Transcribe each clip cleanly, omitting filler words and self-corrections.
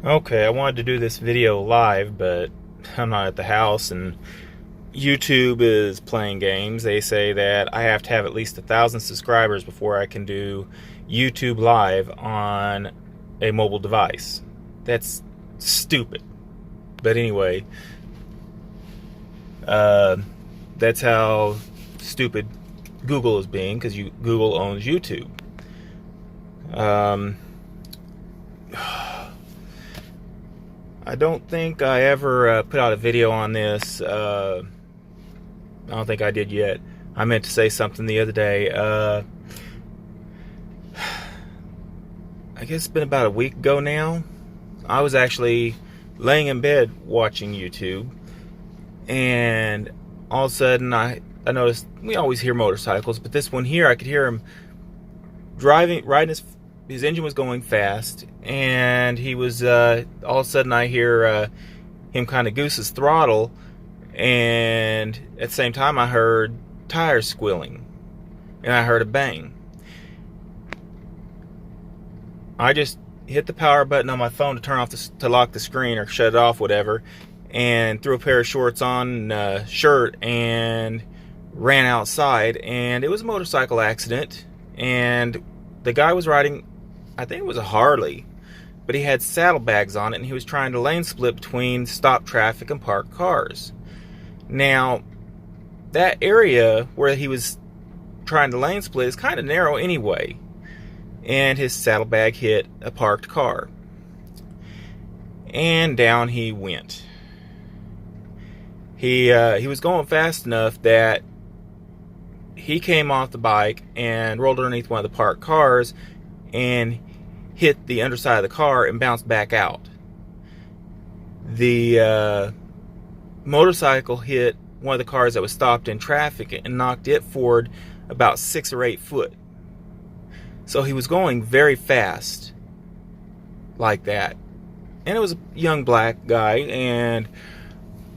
Okay, I wanted to do this video live, but I'm not at the house and YouTube is playing games. They say that I have to have at least 1,000 subscribers before I can do YouTube live on a mobile device. That's stupid. But anyway, that's how stupid Google is being, because Google owns YouTube. I don't think I ever put out a video on this. I don't think I did yet. I meant to say something the other day. I guess it's been about a week ago now. I was actually laying in bed watching YouTube, and all of a sudden I noticed, we always hear motorcycles, but this one here, I could hear him riding his engine was going fast, and he was all of a sudden I hear him kind of goose his throttle, and at the same time I heard tires squealing, and I heard a bang. I just hit the power button on my phone to lock the screen or shut it off, whatever, and threw a pair of shorts on, a shirt, and ran outside. And it was a motorcycle accident, and the guy was riding, I think it was a Harley, but he had saddlebags on it, and he was trying to lane split between stopped traffic and parked cars. Now, that area where he was trying to lane split is kind of narrow anyway, and his saddlebag hit a parked car, and down he went. He was going fast enough that he came off the bike and rolled underneath one of the parked cars and hit the underside of the car and bounced back out. The motorcycle hit one of the cars that was stopped in traffic and knocked it forward about 6 or 8 foot. So he was going very fast like that. And it was a young black guy, and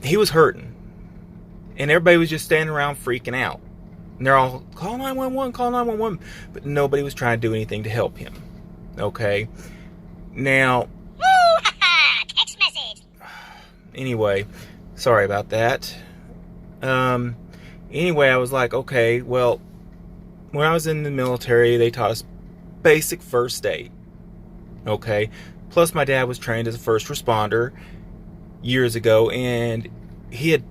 he was hurting. And everybody was just standing around freaking out. And they're all, call 911, call 911. But nobody was trying to do anything to help him. Okay? Now, text message. Anyway, sorry about that. Anyway, I was like, okay, well, when I was in the military, they taught us basic first aid. Okay? Plus, my dad was trained as a first responder years ago, and he had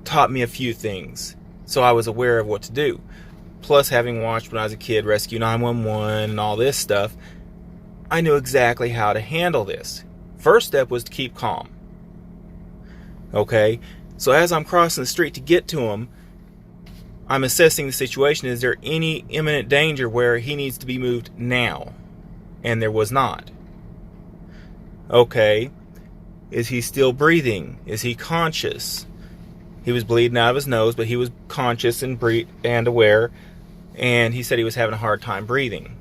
taught me a few things, so I was aware of what to do. Plus, having watched when I was a kid Rescue 911 and all this stuff, I knew exactly how to handle this. First step was to keep calm. Okay? So as I'm crossing the street to get to him, I'm assessing the situation. Is there any imminent danger where he needs to be moved now? And there was not. Okay. Is he still breathing? Is he conscious? He was bleeding out of his nose, but he was conscious and aware. And he said he was having a hard time breathing.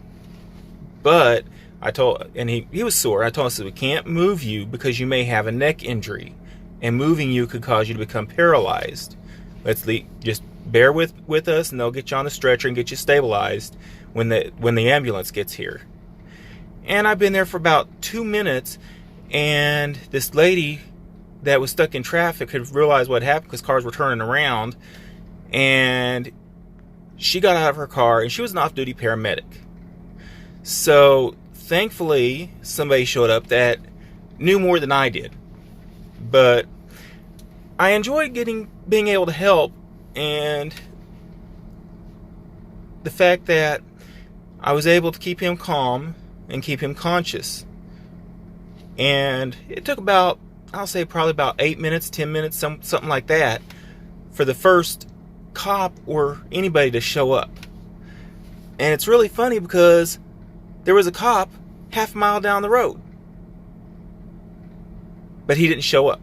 But he was sore. I told him, I said, we can't move you because you may have a neck injury, and moving you could cause you to become paralyzed. Just bear with us, and they'll get you on the stretcher and get you stabilized when the ambulance gets here. And I've been there for about 2 minutes, and this lady that was stuck in traffic had realized what happened because cars were turning around, and she got out of her car, and she was an off-duty paramedic. So thankfully somebody showed up that knew more than I did. But I enjoyed being able to help, and the fact that I was able to keep him calm and keep him conscious. And it took about, I'll say probably about 8 minutes, 10 minutes, something like that, for the first cop or anybody to show up. And it's really funny because there was a cop half a mile down the road, but he didn't show up.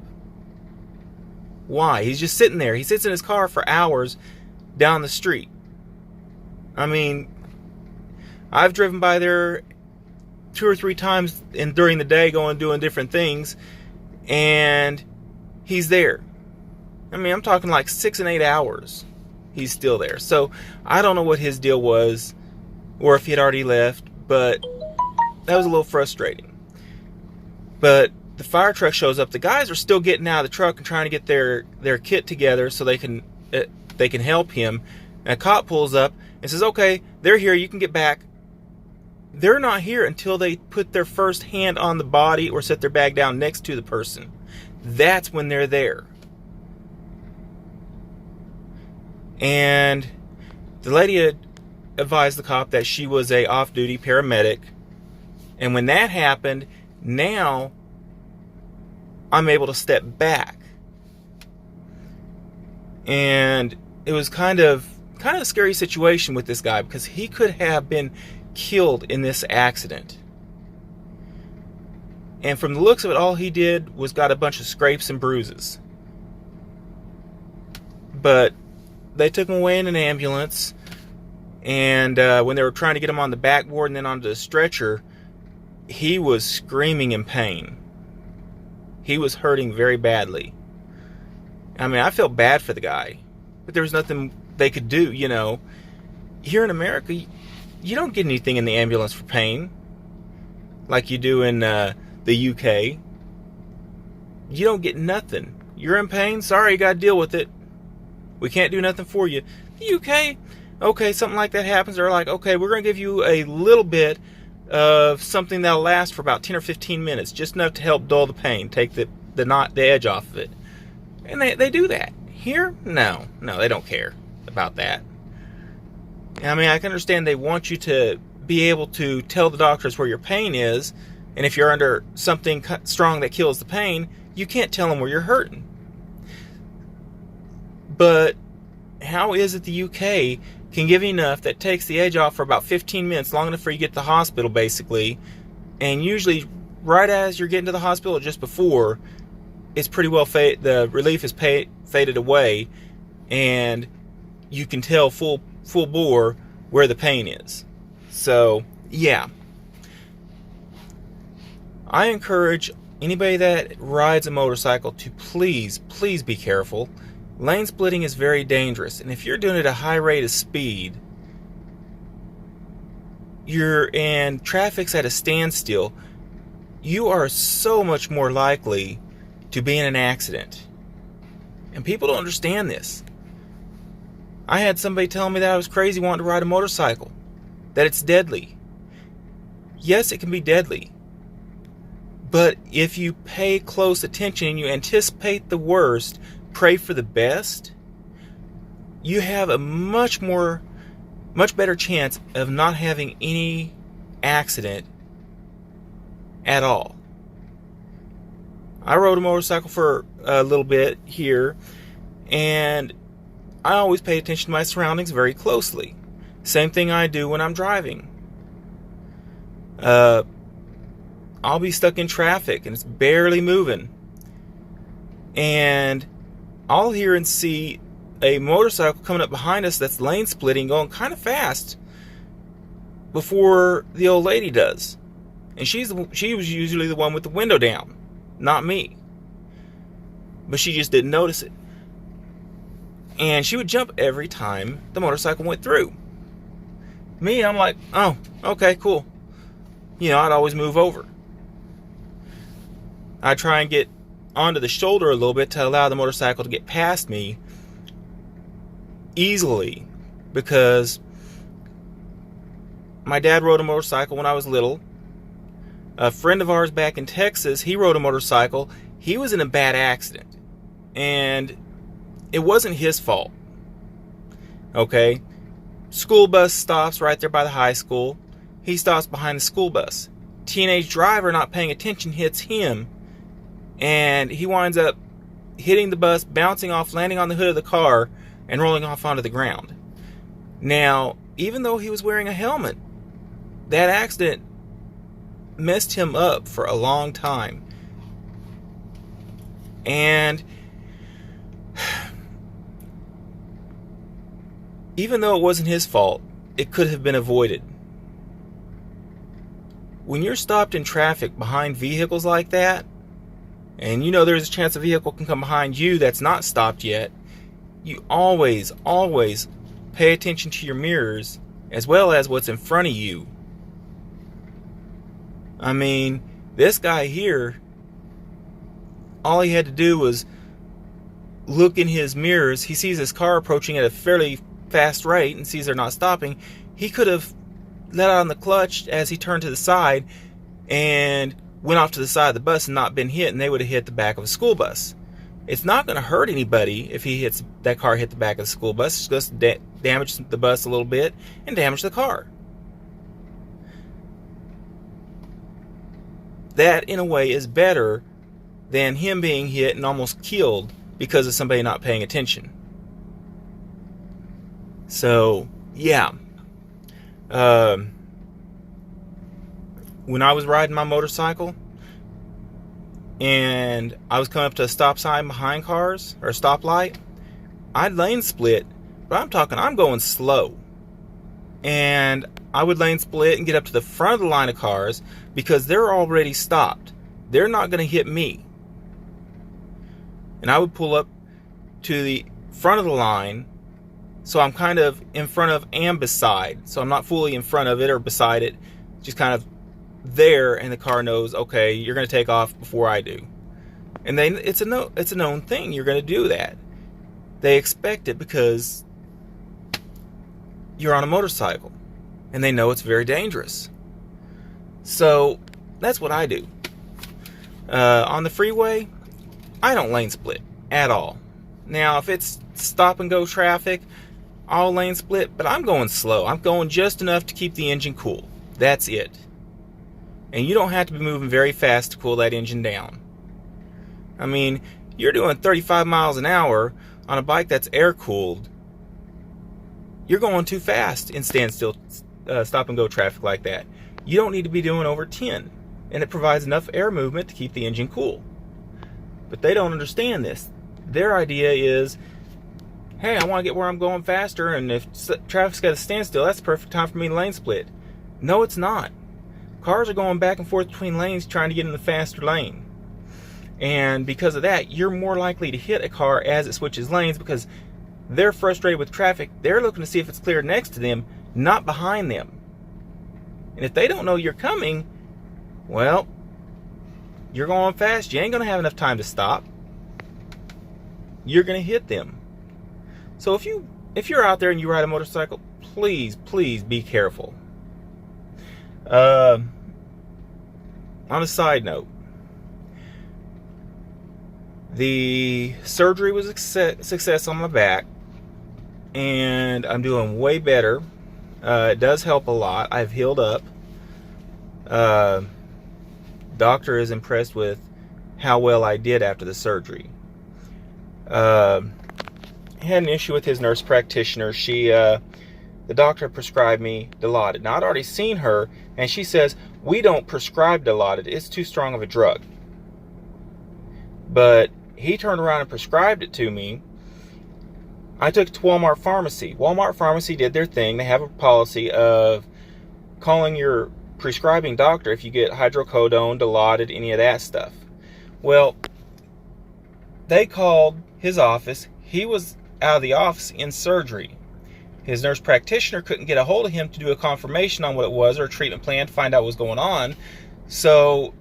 Why? He's just sitting there. He sits in his car for hours down the street. I mean, I've driven by there 2 or 3 times during the day, doing different things, and he's there. I mean, I'm talking like 6 and 8 hours. He's still there. So I don't know what his deal was, or if he had already left, but that was a little frustrating. But the fire truck shows up, the guys are still getting out of the truck and trying to get their kit together so they can help him. And a cop pulls up and says, okay, they're here, you can get back. They're not here until they put their first hand on the body or set their bag down next to the person. That's when they're there. And the lady had advised the cop that she was a off-duty paramedic. And when that happened, now I'm able to step back. And it was kind of a scary situation with this guy, because he could have been killed in this accident. And from the looks of it, all he did was got a bunch of scrapes and bruises. But they took him away in an ambulance, and when they were trying to get him on the backboard and then onto the stretcher, he was screaming in pain. He was hurting very badly. I mean, I felt bad for the guy, but there was nothing they could do, you know. Here in America, you don't get anything in the ambulance for pain like you do in the UK. You don't get nothing. You're in pain? Sorry, you got to deal with it. We can't do nothing for you. The UK, okay, something like that happens. They're like, okay, we're going to give you a little bit of something that'll last for about 10 or 15 minutes, just enough to help dull the pain, take the edge off of it. And they do that. Here, no, they don't care about that. I mean, I can understand they want you to be able to tell the doctors where your pain is, and if you're under something strong that kills the pain, you can't tell them where you're hurting. But how is it the UK can give you enough that takes the edge off for about 15 minutes, long enough for you to get to the hospital, basically, and usually right as you're getting to the hospital, just before, it's pretty well the relief is faded away, and you can tell full bore where the pain is. So, yeah. I encourage anybody that rides a motorcycle to please be careful. Lane splitting is very dangerous, and if you're doing it at a high rate of speed, and traffic's at a standstill, you are so much more likely to be in an accident. And people don't understand this. I had somebody telling me that I was crazy wanting to ride a motorcycle, that it's deadly. Yes, it can be deadly. But if you pay close attention and you anticipate the worst, pray for the best, you have a much better chance of not having any accident at all. I rode a motorcycle for a little bit here, and I always pay attention to my surroundings very closely. Same thing I do when I'm driving. I'll be stuck in traffic and it's barely moving, and I'll hear and see a motorcycle coming up behind us that's lane splitting, going kind of fast before the old lady does. And she was usually the one with the window down, not me. But she just didn't notice it. And she would jump every time the motorcycle went through. Me, I'm like, oh, okay, cool. You know, I'd always move over. I'd try and get onto the shoulder a little bit to allow the motorcycle to get past me easily, because my dad rode a motorcycle when I was little. A friend of ours back in Texas, he rode a motorcycle. He was in a bad accident, and it wasn't his fault. Okay? School bus stops right there by the high school. He stops behind the school bus. Teenage driver, not paying attention, hits him, and he winds up hitting the bus, bouncing off, landing on the hood of the car, and rolling off onto the ground. Now, even though he was wearing a helmet, that accident messed him up for a long time. And even though it wasn't his fault, it could have been avoided. When you're stopped in traffic behind vehicles like that, and you know there's a chance a vehicle can come behind you that's not stopped yet, you always pay attention to your mirrors as well as what's in front of you. I mean, this guy here, all he had to do was look in his mirrors. He sees his car approaching at a fairly fast rate and sees they're not stopping. He could have let out on the clutch as he turned to the side and went off to the side of the bus and not been hit, and they would have hit the back of a school bus. It's not going to hurt anybody if that car hit the back of the school bus. It's just damage the bus a little bit and damage the car. That, in a way, is better than him being hit and almost killed because of somebody not paying attention. So, yeah. When I was riding my motorcycle and I was coming up to a stop sign behind cars, or a stoplight, I'd lane split, but I'm going slow. And I would lane split and get up to the front of the line of cars because they're already stopped. They're not going to hit me. And I would pull up to the front of the line, so I'm kind of in front of and beside. So I'm not fully in front of it or beside it, just kind of there, and the car knows, okay, you're going to take off before I do. And it's a known thing. You're going to do that. They expect it because you're on a motorcycle, and they know it's very dangerous. So that's what I do. On the freeway, I don't lane split at all. Now, if it's stop and go traffic, I'll lane split, but I'm going slow. I'm going just enough to keep the engine cool. That's it. And you don't have to be moving very fast to cool that engine down. I mean, you're doing 35 miles an hour on a bike that's air-cooled. You're going too fast in standstill stop and go traffic like that. You don't need to be doing over 10. And it provides enough air movement to keep the engine cool. But they don't understand this. Their idea is, hey, I want to get where I'm going faster, and if traffic's got a standstill, that's the perfect time for me to lane split. No, it's not. Cars are going back and forth between lanes trying to get in the faster lane. And because of that, you're more likely to hit a car as it switches lanes because they're frustrated with traffic. They're looking to see if it's clear next to them, not behind them. And if they don't know you're coming, well, you're going fast. You ain't going to have enough time to stop. You're going to hit them. So if you're out there and you ride a motorcycle, please be careful. On a side note, the surgery was a success on my back, and I'm doing way better. It does help a lot. I've healed up. Doctor is impressed with how well I did after the surgery. He had an issue with his nurse practitioner. The doctor prescribed me Dilaudid. Now, I'd already seen her, and she says, we don't prescribe Dilaudid. It's too strong of a drug. But he turned around and prescribed it to me. I took it to Walmart Pharmacy. Walmart Pharmacy did their thing. They have a policy of calling your prescribing doctor if you get hydrocodone, Dilaudid, any of that stuff. Well, they called his office. He was out of the office in surgery. His nurse practitioner couldn't get a hold of him to do a confirmation on what it was or a treatment plan to find out what was going on. So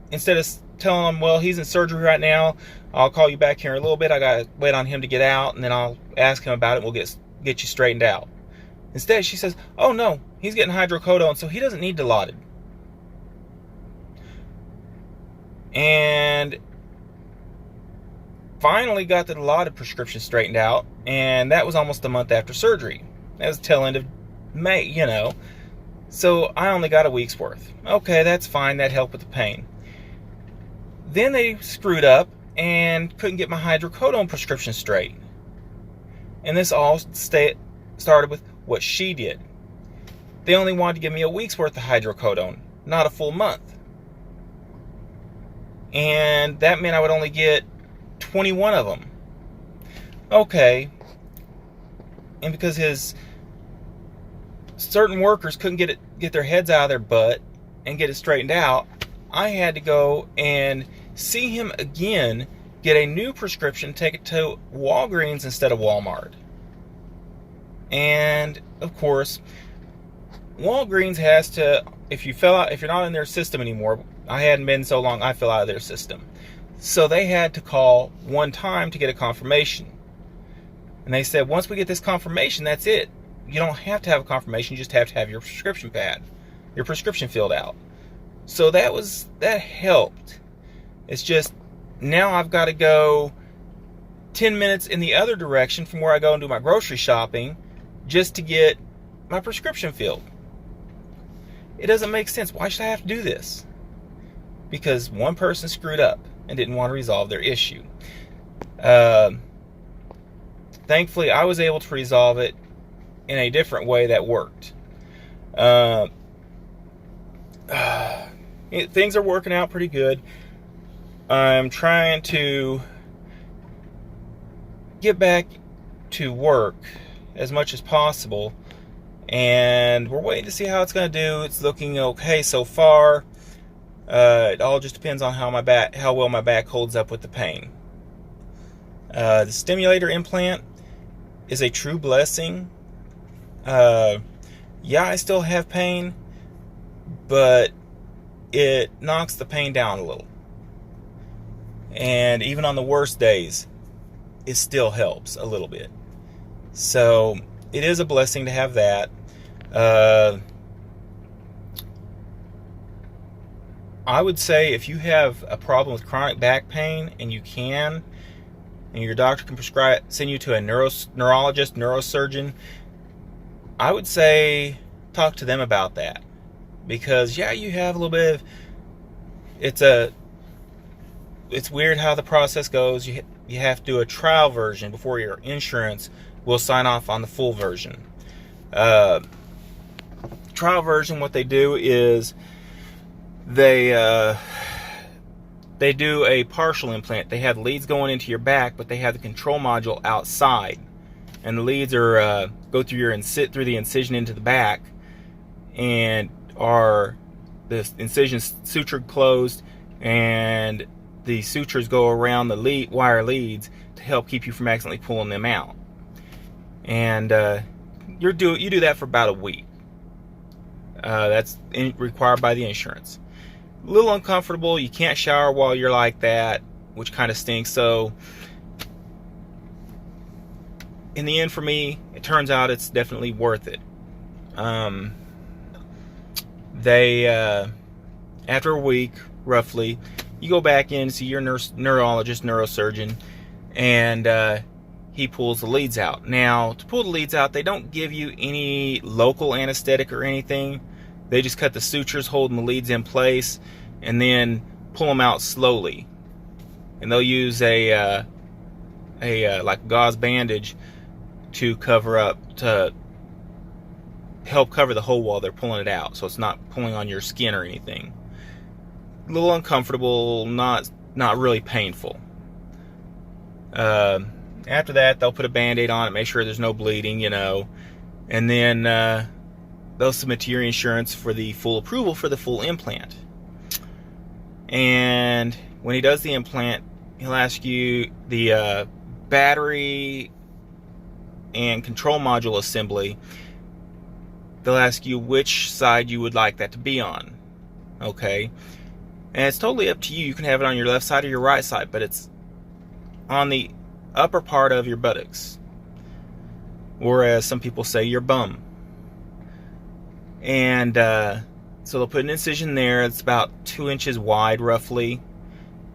instead of telling him, well, he's in surgery right now, I'll call you back here in a little bit, I got to wait on him to get out, and then I'll ask him about it, and we'll get you straightened out. Instead, she says, oh no, he's getting hydrocodone, so he doesn't need Dilaudid. And finally got the Dilaudid prescription straightened out, and that was almost a month after surgery. That was the tail end of May, So I only got a week's worth. Okay, that's fine. That helped with the pain. Then they screwed up and couldn't get my hydrocodone prescription straight. And this all started with what she did. They only wanted to give me a week's worth of hydrocodone, not a full month. And that meant I would only get 21 of them. Okay. And because his certain workers couldn't get their heads out of their butt and get it straightened out, I had to go and see him again, get a new prescription, take it to Walgreens instead of Walmart. And of course, Walgreens has to, if you're not in their system anymore, I hadn't been so long, I fell out of their system. So they had to call one time to get a confirmation. And they said, once we get this confirmation, that's it. You don't have to have a confirmation, you just have to have your prescription filled out. So that helped. It's just, now I've got to go 10 minutes in the other direction from where I go and do my grocery shopping just to get my prescription filled. It doesn't make sense. Why should I have to do this? Because one person screwed up and didn't want to resolve their issue. Thankfully, I was able to resolve it in a different way that worked. Things are working out pretty good. I'm trying to get back to work as much as possible, and we're waiting to see how it's going to do. It's looking okay so far. It all just depends on how well my back holds up with the pain. The stimulator implant is a true blessing. Yeah, I still have pain, but it knocks the pain down a little. And even on the worst days, it still helps a little bit. So it is a blessing to have that. I would say if you have a problem with chronic back pain and your doctor can send you to a neurologist, neurosurgeon, I would say talk to them about that. Because yeah, you have a little bit of, it's weird how the process goes. You have to do a trial version before your insurance will sign off on the full version. Trial version, what they do is they do a partial implant. They have leads going into your back, but they have the control module outside, and the leads are go through the incision into the back, and are the incision sutured closed, and the sutures go around the wire leads to help keep you from accidentally pulling them out. And you do that for about a week. That's required by the insurance. A little uncomfortable. You can't shower while you're like that, which kind of stinks. So in the end, for me, it turns out it's definitely worth it. After a week, roughly, you go back in to see your neurologist, neurosurgeon, and he pulls the leads out. Now, to pull the leads out, they don't give you any local anesthetic or anything. They just cut the sutures holding the leads in place and then pull them out slowly. And they'll use a like gauze bandage to help cover the hole while they're pulling it out, so it's not pulling on your skin or anything. A little uncomfortable, not really painful. After that, they'll put a band-aid on it, make sure there's no bleeding, and then they'll submit to your insurance for the full approval for the full implant. And when he does the implant, he'll ask you the battery and control module assembly. They'll ask you which side you would like that to be on. Okay? And it's totally up to you. You can have it on your left side or your right side, but it's on the upper part of your buttocks. Or as some people say, your bum. And so they'll put an incision there. It's about 2 inches wide, roughly.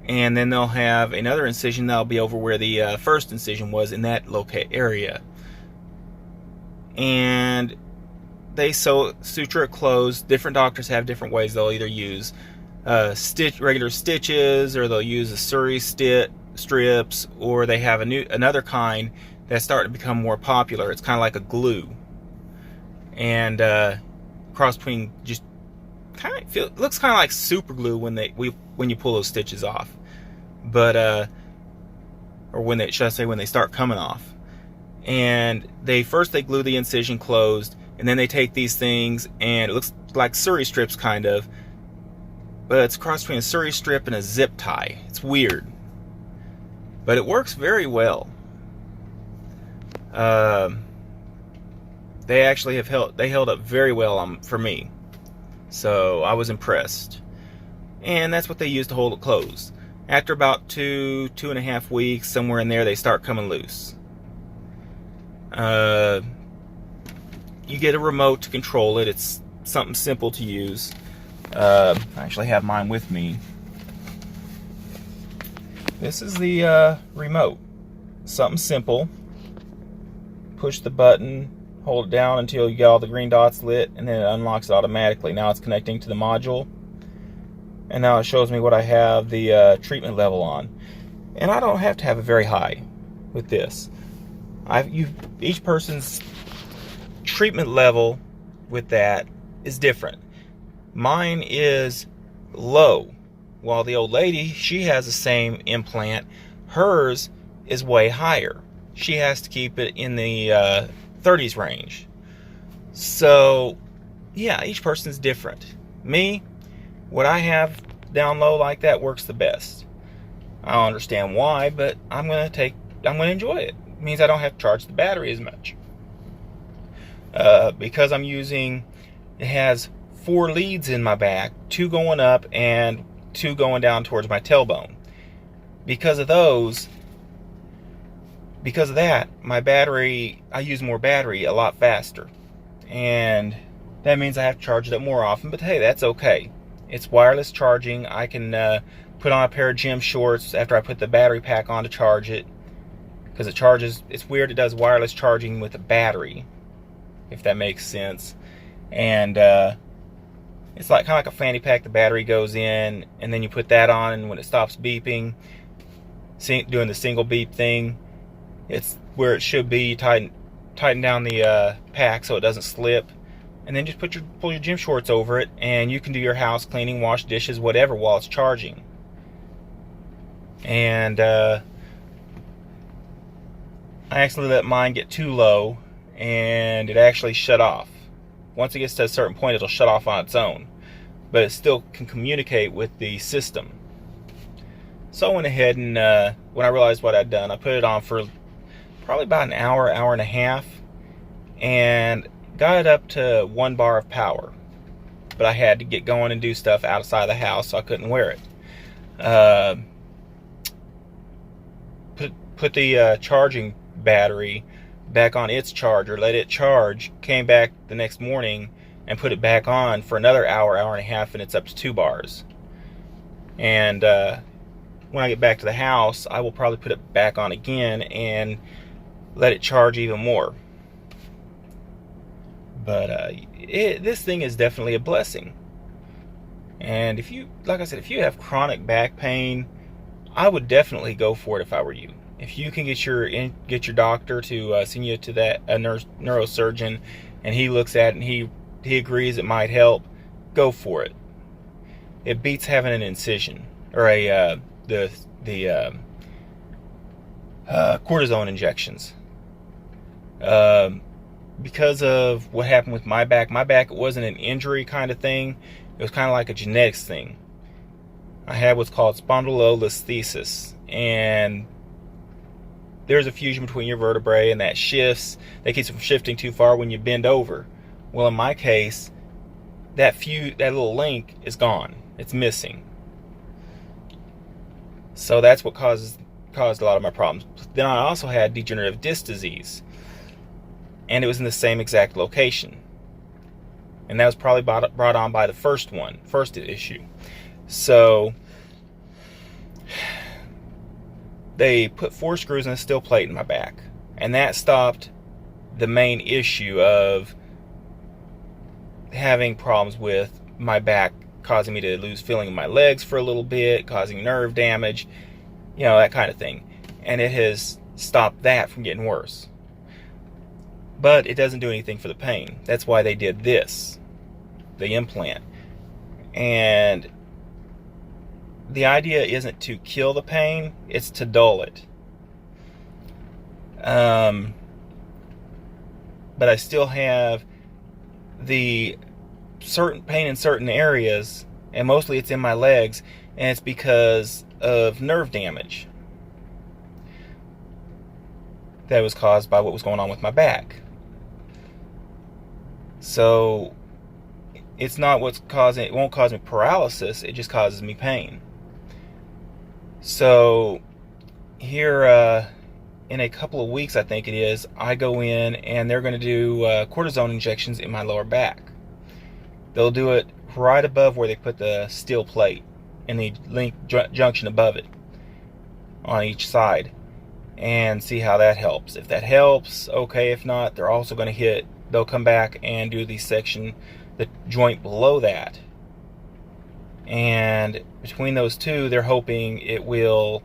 And then they'll have another incision that'll be over where the first incision was in that area. And they suture it closed. Different doctors have different ways. They'll either use regular stitches, or they'll use a Surrey strips, or they have another kind that's starting to become more popular. It's kind of like a glue, and cross between just looks kind of like super glue when you pull those stitches off, but or when they start coming off. And they glue the incision closed, and then they take these things, and it looks like Surrey strips kind of, but it's a cross between a Surrey strip and a zip tie. It's weird, but it works very well. They actually held up very well for me, so I was impressed. And that's what they use to hold it closed. After about 2.5 weeks, somewhere in there, they start coming loose. You get a remote to control it. It's something simple to use. I actually have mine with me. This is the remote. Something simple. Push the button, hold it down until you get all the green dots lit, and then it unlocks it automatically. Now it's connecting to the module, and now it shows me what I have the treatment level on. And I don't have to have it very high with this. Each person's treatment level with that is different. Mine is low, while the old lady, she has the same implant. Hers is way higher. She has to keep it in the 30s range. So, yeah, each person's different. Me, what I have down low like that works the best. I don't understand why, but I'm gonna enjoy it. It means I don't have to charge the battery as much. Because it has 4 leads in my back, 2 going up and 2 going down towards my tailbone. Because of that, my battery, I use more battery a lot faster. And that means I have to charge it up more often, but hey, that's okay. It's wireless charging. I can put on a pair of gym shorts after I put the battery pack on to charge it. Because it charges, it's weird, it does wireless charging with a battery, if that makes sense. And it's kind of like a fanny pack. The battery goes in, and then you put that on, and when it stops beeping, doing the single beep thing, it's where it should be. Tighten down the pack so it doesn't slip, and then just pull your gym shorts over it, and you can do your house cleaning, wash dishes, whatever, while it's charging. And I actually let mine get too low, and it actually shut off. Once it gets to a certain point, it'll shut off on its own, but it still can communicate with the system. So I went ahead and when I realized what I'd done, I put it on for probably about an hour, hour and a half, and got it up to 1 bar of power. But I had to get going and do stuff outside the house, so I couldn't wear it. Put the charging battery back on its charger, let it charge, came back the next morning and put it back on for another hour, hour and a half, and it's up to 2 bars. And when I get back to the house, I will probably put it back on again and let it charge even more. But this thing is definitely a blessing. And like I said, if you have chronic back pain, I would definitely go for it if I were you. If you can get your doctor to send you to a neurosurgeon, and he looks at it and he agrees it might help, go for it. It beats having an incision or the cortisone injections. Because of what happened with my back, it wasn't an injury kind of thing. It was kind of like a genetics thing. I had what's called spondylolisthesis, and there's a fusion between your vertebrae, and that keeps from shifting too far when you bend over. Well, in my case, that little link is gone. It's missing. So that's what caused a lot of my problems. Then I also had degenerative disc disease, and it was in the same exact location. And that was probably brought on by the first issue. So they put 4 screws in a steel plate in my back, and that stopped the main issue of having problems with my back, causing me to lose feeling in my legs for a little bit, causing nerve damage, that kind of thing. And it has stopped that from getting worse. But it doesn't do anything for the pain. That's why they did this, the implant. And the idea isn't to kill the pain, it's to dull it. But I still have the certain pain in certain areas, and mostly it's in my legs, and it's because of nerve damage that was caused by what was going on with my back. So it won't cause me paralysis, it just causes me pain. So here in a couple of weeks, I think it is, I go in and they're going to do cortisone injections in my lower back. They'll do it right above where they put the steel plate and the link junction above it on each side, and see how that helps. If that helps, okay. If not, they're also going to they'll come back and do the joint below that. And between those two, they're hoping it will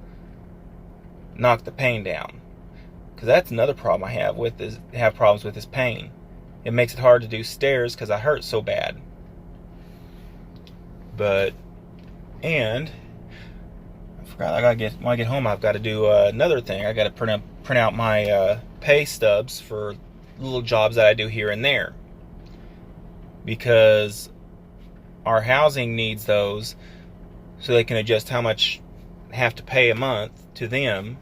knock the pain down. Because that's another problem I have problems with is pain. It makes it hard to do stairs because I hurt so bad. And I forgot, when I get home, I've got to do another thing. I got to print out my pay stubs for little jobs that I do here and there, because our housing needs those so they can adjust how much I have to pay a month to them,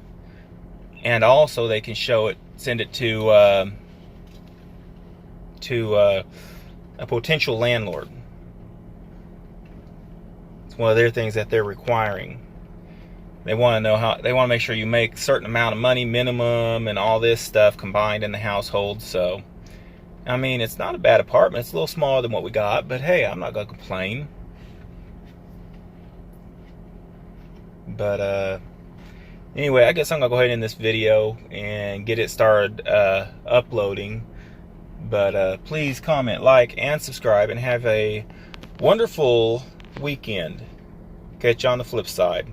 and also they can send it to a potential landlord. It's one of their things that they're requiring. They want to make sure you make a certain amount of money minimum and all this stuff combined in the household. So, I mean, it's not a bad apartment. It's a little smaller than what we got, but hey, I'm not going to complain. But, anyway, I guess I'm going to go ahead and end this video and get it started uploading. But please comment, like, and subscribe, and have a wonderful weekend. Catch you on the flip side.